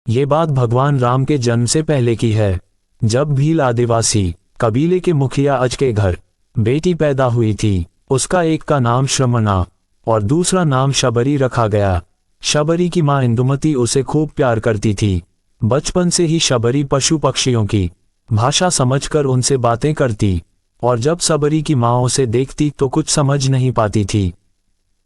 ये बात भगवान राम के जन्म से पहले की है। जब भील आदिवासी कबीले के मुखिया अज के घर बेटी पैदा हुई थी, उसका एक का नाम श्रमणा और दूसरा नाम शबरी रखा गया। शबरी की मां इंदुमती उसे खूब प्यार करती थी। बचपन से ही शबरी पशु पक्षियों की भाषा समझकर उनसे बातें करती, और जब शबरी की मां उसे देखती तो कुछ समझ नहीं पाती थी।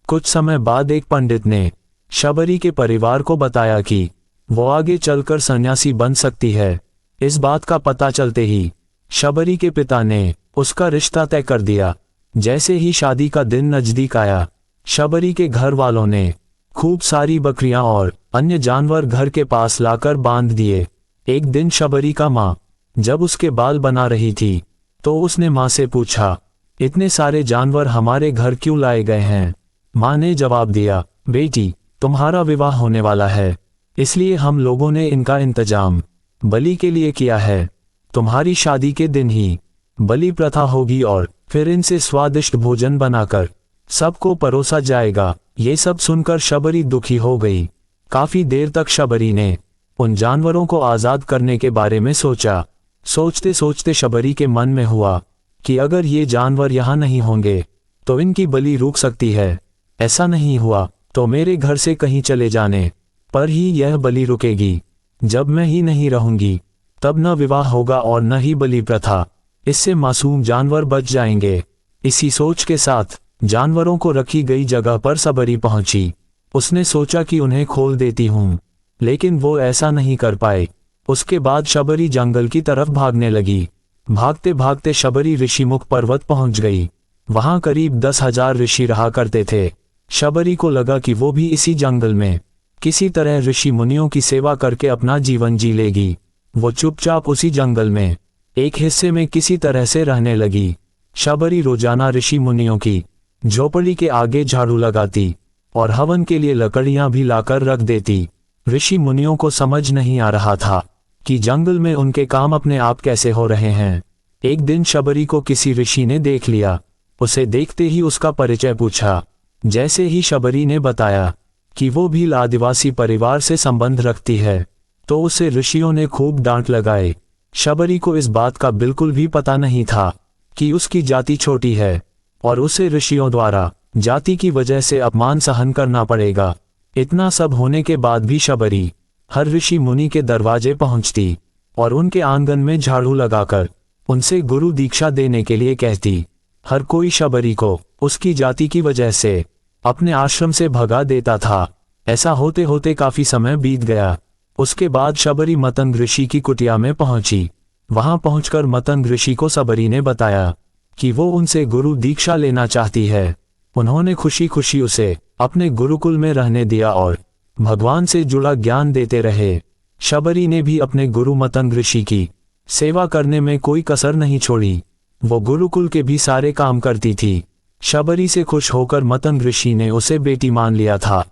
कुछ समय बाद एक पंडित ने शबरी के परिवार को बताया कि वो आगे चलकर सन्यासी बन सकती है। इस बात का पता चलते ही शबरी के पिता ने उसका रिश्ता तय कर दिया। जैसे ही शादी का दिन नजदीक आया, शबरी के घर वालों ने खूब सारी बकरियां और अन्य जानवर घर के पास लाकर बांध दिए। एक दिन शबरी का माँ जब उसके बाल बना रही थी तो उसने माँ से पूछा, इतने सारे जानवर हमारे घर क्यों लाए गए हैं? माँ ने जवाब दिया, बेटी, तुम्हारा विवाह होने वाला है, इसलिए हम लोगों ने इनका इंतजाम बलि के लिए किया है। तुम्हारी शादी के दिन ही बलि प्रथा होगी और फिर इनसे स्वादिष्ट भोजन बनाकर सबको परोसा जाएगा। ये सब सुनकर शबरी दुखी हो गई। काफी देर तक शबरी ने उन जानवरों को आजाद करने के बारे में सोचा। सोचते सोचते शबरी के मन में हुआ कि अगर ये जानवर यहाँ नहीं होंगे तो इनकी बलि रुक सकती है। ऐसा नहीं हुआ तो मेरे घर से कहीं चले जाने पर ही यह बलि रुकेगी। जब मैं ही नहीं रहूंगी तब न विवाह होगा और न ही बलि प्रथा। इससे मासूम जानवर बच जाएंगे। इसी सोच के साथ जानवरों को रखी गई जगह पर शबरी पहुंची। उसने सोचा कि उन्हें खोल देती हूं, लेकिन वो ऐसा नहीं कर पाए। उसके बाद शबरी जंगल की तरफ भागने लगी। भागते भागते शबरी ऋषिमुख पर्वत पहुंच गई। वहां करीब 10,000 ऋषि रहा करते थे। शबरी को लगा कि वो भी इसी जंगल में किसी तरह ऋषि मुनियों की सेवा करके अपना जीवन जी लेगी। वो चुपचाप उसी जंगल में एक हिस्से में किसी तरह से रहने लगी। शबरी रोजाना ऋषि मुनियों की झोपड़ी के आगे झाड़ू लगाती और हवन के लिए लकड़ियां भी लाकर रख देती। ऋषि मुनियों को समझ नहीं आ रहा था कि जंगल में उनके काम अपने आप कैसे हो रहे हैं। एक दिन शबरी को किसी ऋषि ने देख लिया। उसे देखते ही उसका परिचय पूछा। जैसे ही शबरी ने बताया कि वो भी आदिवासी परिवार से संबंध रखती है तो उसे ऋषियों ने खूब डांट लगाए। शबरी को इस बात का बिल्कुल भी पता नहीं था कि उसकी जाति छोटी है और उसे ऋषियों द्वारा जाति की वजह से अपमान सहन करना पड़ेगा। इतना सब होने के बाद भी शबरी हर ऋषि मुनि के दरवाजे पहुंचती और उनके आंगन में झाड़ू लगाकर उनसे गुरु दीक्षा देने के लिए कहती। हर कोई शबरी को उसकी जाति की वजह से अपने आश्रम से भगा देता था। ऐसा होते होते काफी समय बीत गया। उसके बाद शबरी मतंग ऋषि की कुटिया में पहुंची। वहां पहुंचकर मतंग ऋषि को शबरी ने बताया कि वो उनसे गुरु दीक्षा लेना चाहती है। उन्होंने खुशी खुशी उसे अपने गुरुकुल में रहने दिया और भगवान से जुड़ा ज्ञान देते रहे। शबरी ने भी अपने गुरु मतंग ऋषि की सेवा करने में कोई कसर नहीं छोड़ी। वो गुरुकुल के भी सारे काम करती थी। शबरी से खुश होकर मतंग ऋषि ने उसे बेटी मान लिया था।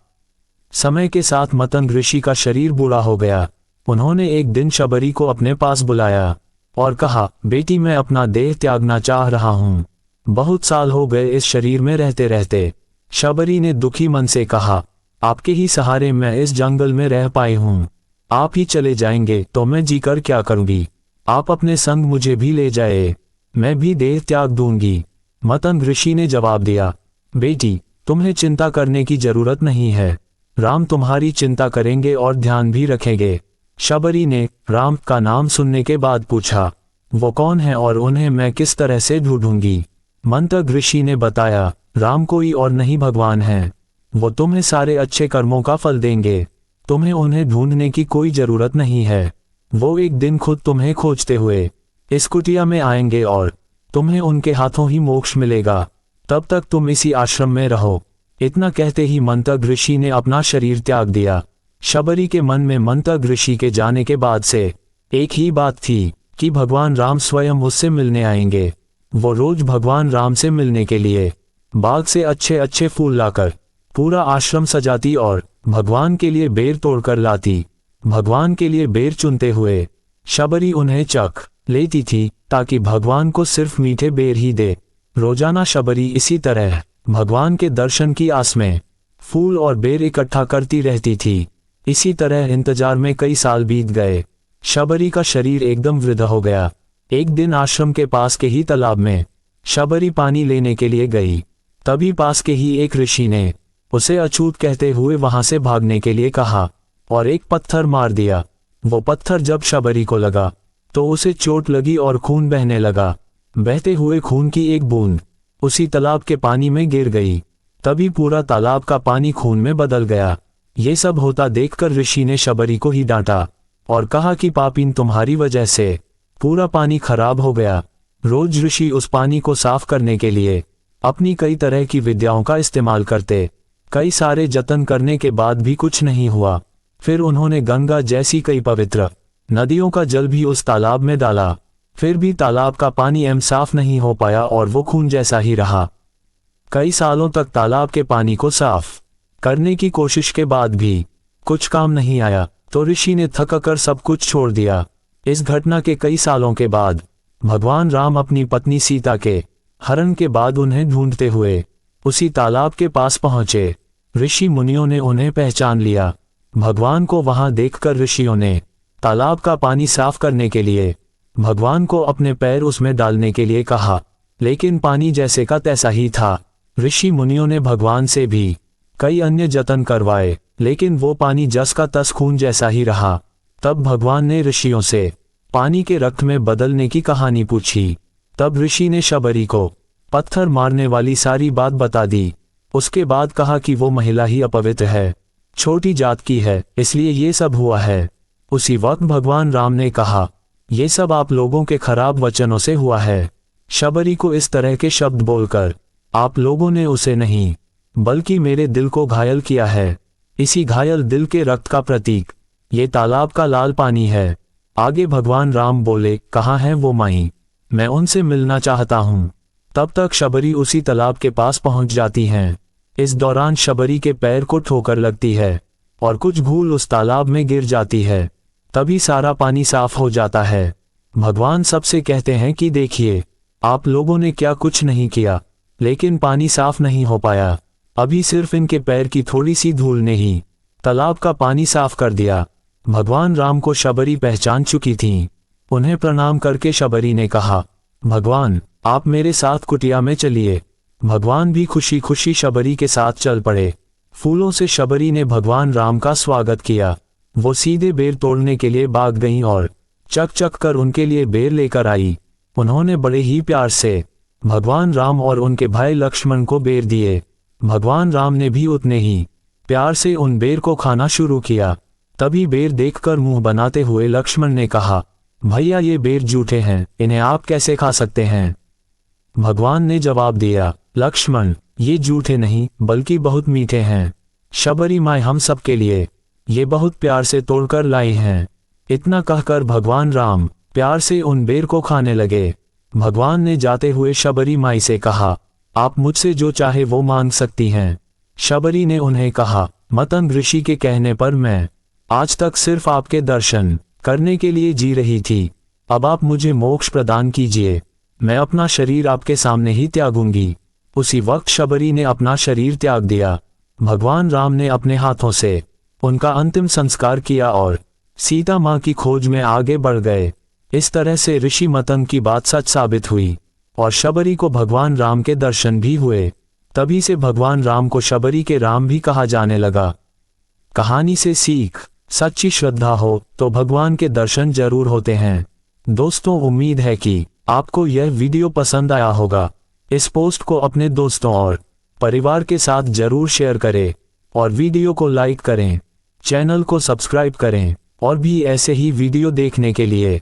समय के साथ मतंग ऋषि का शरीर बूढ़ा हो गया। उन्होंने एक दिन शबरी को अपने पास बुलाया और कहा, बेटी, मैं अपना देह त्यागना चाह रहा हूँ। बहुत साल हो गए इस शरीर में रहते रहते। शबरी ने दुखी मन से कहा, आपके ही सहारे मैं इस जंगल में रह पाई हूँ। आप ही चले जाएंगे तो मैं जीकर क्या करूँगी? आप अपने संग मुझे भी ले जाए, मैं भी देह त्याग दूंगी। मतंग ऋषि ने जवाब दिया, बेटी, तुम्हें चिंता करने की जरूरत नहीं है। राम तुम्हारी चिंता करेंगे और ध्यान भी रखेंगे। शबरी ने राम का नाम सुनने के बाद पूछा, वो कौन है और उन्हें मैं किस तरह से ढूंढूंगी? मंतग ऋषि ने बताया, राम कोई और नहीं भगवान है। वो तुम्हें सारे अच्छे कर्मों का फल देंगे। तुम्हें उन्हें ढूंढने की कोई जरूरत नहीं है। वो एक दिन खुद तुम्हें खोजते हुए इस कुटिया में आएंगे और तुम्हें उनके हाथों ही मोक्ष मिलेगा। तब तक तुम इसी आश्रम में रहो। इतना कहते ही मंतग ऋषि ने अपना शरीर त्याग दिया। शबरी के मन में मंतग ऋषि के जाने के बाद से एक ही बात थी कि भगवान राम स्वयं उससे मिलने आएंगे। वो रोज भगवान राम से मिलने के लिए बाग से अच्छे अच्छे फूल लाकर पूरा आश्रम सजाती और भगवान के लिए बेर तोड़कर लाती। भगवान के लिए बेर चुनते हुए शबरी उन्हें चख लेती थी ताकि भगवान को सिर्फ मीठे बेर ही दे। रोजाना शबरी इसी तरह भगवान के दर्शन की आस में फूल और बेर इकट्ठा करती रहती थी। इसी तरह इंतजार में कई साल बीत गए। शबरी का शरीर एकदम वृद्ध हो गया। एक दिन आश्रम के पास के ही तालाब में शबरी पानी लेने के लिए गई। तभी पास के ही एक ऋषि ने उसे अछूत कहते हुए वहां से भागने के लिए कहा और एक पत्थर मार दिया। वो पत्थर जब शबरी को लगा तो उसे चोट लगी और खून बहने लगा। बहते हुए खून की एक बूंद उसी तालाब के पानी में गिर गई। तभी पूरा तालाब का पानी खून में बदल गया। ये सब होता देखकर ऋषि ने शबरी को ही डांटा और कहा कि पापीन, तुम्हारी वजह से पूरा पानी खराब हो गया। रोज ऋषि उस पानी को साफ करने के लिए अपनी कई तरह की विद्याओं का इस्तेमाल करते। कई सारे जतन करने के बाद भी कुछ नहीं हुआ। फिर उन्होंने गंगा जैसी कई पवित्र नदियों का जल भी उस तालाब में डाला, फिर भी तालाब का पानी साफ नहीं हो पाया और वो खून जैसा ही रहा। कई सालों तक तालाब के पानी को साफ करने की कोशिश के बाद भी कुछ काम नहीं आया, तो ऋषि ने थक कर सब कुछ छोड़ दिया। इस घटना के कई सालों के बाद भगवान राम अपनी पत्नी सीता के हरण के बाद उन्हें ढूंढते हुए उसी तालाब के पास पहुंचे। ऋषि मुनियों ने उन्हें पहचान लिया। भगवान को वहां देखकर ऋषियों ने तालाब का पानी साफ करने के लिए भगवान को अपने पैर उसमें डालने के लिए कहा, लेकिन पानी जैसे का तैसा ही था। ऋषि मुनियों ने भगवान से भी कई अन्य जतन करवाए, लेकिन वो पानी जस का तस खून जैसा ही रहा। तब भगवान ने ऋषियों से पानी के रक्त में बदलने की कहानी पूछी। तब ऋषि ने शबरी को पत्थर मारने वाली सारी बात बता दी। उसके बाद कहा कि वो महिला ही अपवित्र है, छोटी जात की है, इसलिए ये सब हुआ है। उसी वक्त भगवान राम ने कहा, ये सब आप लोगों के खराब वचनों से हुआ है। शबरी को इस तरह के शब्द बोलकर आप लोगों ने उसे नहीं बल्कि मेरे दिल को घायल किया है। इसी घायल दिल के रक्त का प्रतीक ये तालाब का लाल पानी है। आगे भगवान राम बोले, कहाँ है वो माई, मैं उनसे मिलना चाहता हूँ। तब तक शबरी उसी तालाब के पास पहुंच जाती हैं। इस दौरान शबरी के पैर को ठोकर लगती है और कुछ भूल उस तालाब में गिर जाती है। तभी सारा पानी साफ हो जाता है। भगवान सबसे कहते हैं कि देखिए, आप लोगों ने क्या कुछ नहीं किया, लेकिन पानी साफ नहीं हो पाया। अभी सिर्फ इनके पैर की थोड़ी सी धूल ने ही तालाब का पानी साफ कर दिया। भगवान राम को शबरी पहचान चुकी थी। उन्हें प्रणाम करके शबरी ने कहा, भगवान आप मेरे साथ कुटिया में चलिए। भगवान भी खुशी खुशी शबरी के साथ चल पड़े। फूलों से शबरी ने भगवान राम का स्वागत किया। वो सीधे बेर तोड़ने के लिए भाग गईं और चक चक कर उनके लिए बेर लेकर आई। उन्होंने बड़े ही प्यार से भगवान राम और उनके भाई लक्ष्मण को बेर दिए। भगवान राम ने भी उतने ही प्यार से उन बेर को खाना शुरू किया। तभी बेर देखकर मुंह बनाते हुए लक्ष्मण ने कहा, भैया ये बेर जूठे हैं, इन्हें आप कैसे खा सकते हैं? भगवान ने जवाब दिया, लक्ष्मण ये जूठे नहीं बल्कि बहुत मीठे हैं। शबरी माँ हम सब के लिए ये बहुत प्यार से तोड़कर लाई हैं। इतना कहकर भगवान राम प्यार से उन बेर को खाने लगे। भगवान ने जाते हुए शबरी माई से कहा, आप मुझसे जो चाहे वो मांग सकती हैं। शबरी ने उन्हें कहा, मतंग ऋषि के कहने पर मैं आज तक सिर्फ आपके दर्शन करने के लिए जी रही थी। अब आप मुझे मोक्ष प्रदान कीजिए, मैं अपना शरीर आपके सामने ही त्यागूंगी। उसी वक्त शबरी ने अपना शरीर त्याग दिया। भगवान राम ने अपने हाथों से उनका अंतिम संस्कार किया और सीता माँ की खोज में आगे बढ़ गए। इस तरह से ऋषि मतंग की बात सच साबित हुई और शबरी को भगवान राम के दर्शन भी हुए। तभी से भगवान राम को शबरी के राम भी कहा जाने लगा। कहानी से सीख, सच्ची श्रद्धा हो तो भगवान के दर्शन जरूर होते हैं। दोस्तों उम्मीद है कि आपको यह वीडियो पसंद आया होगा। इस पोस्ट को अपने दोस्तों और परिवार के साथ जरूर शेयर करें और वीडियो को लाइक करें, चैनल को सब्सक्राइब करें और भी ऐसे ही वीडियो देखने के लिए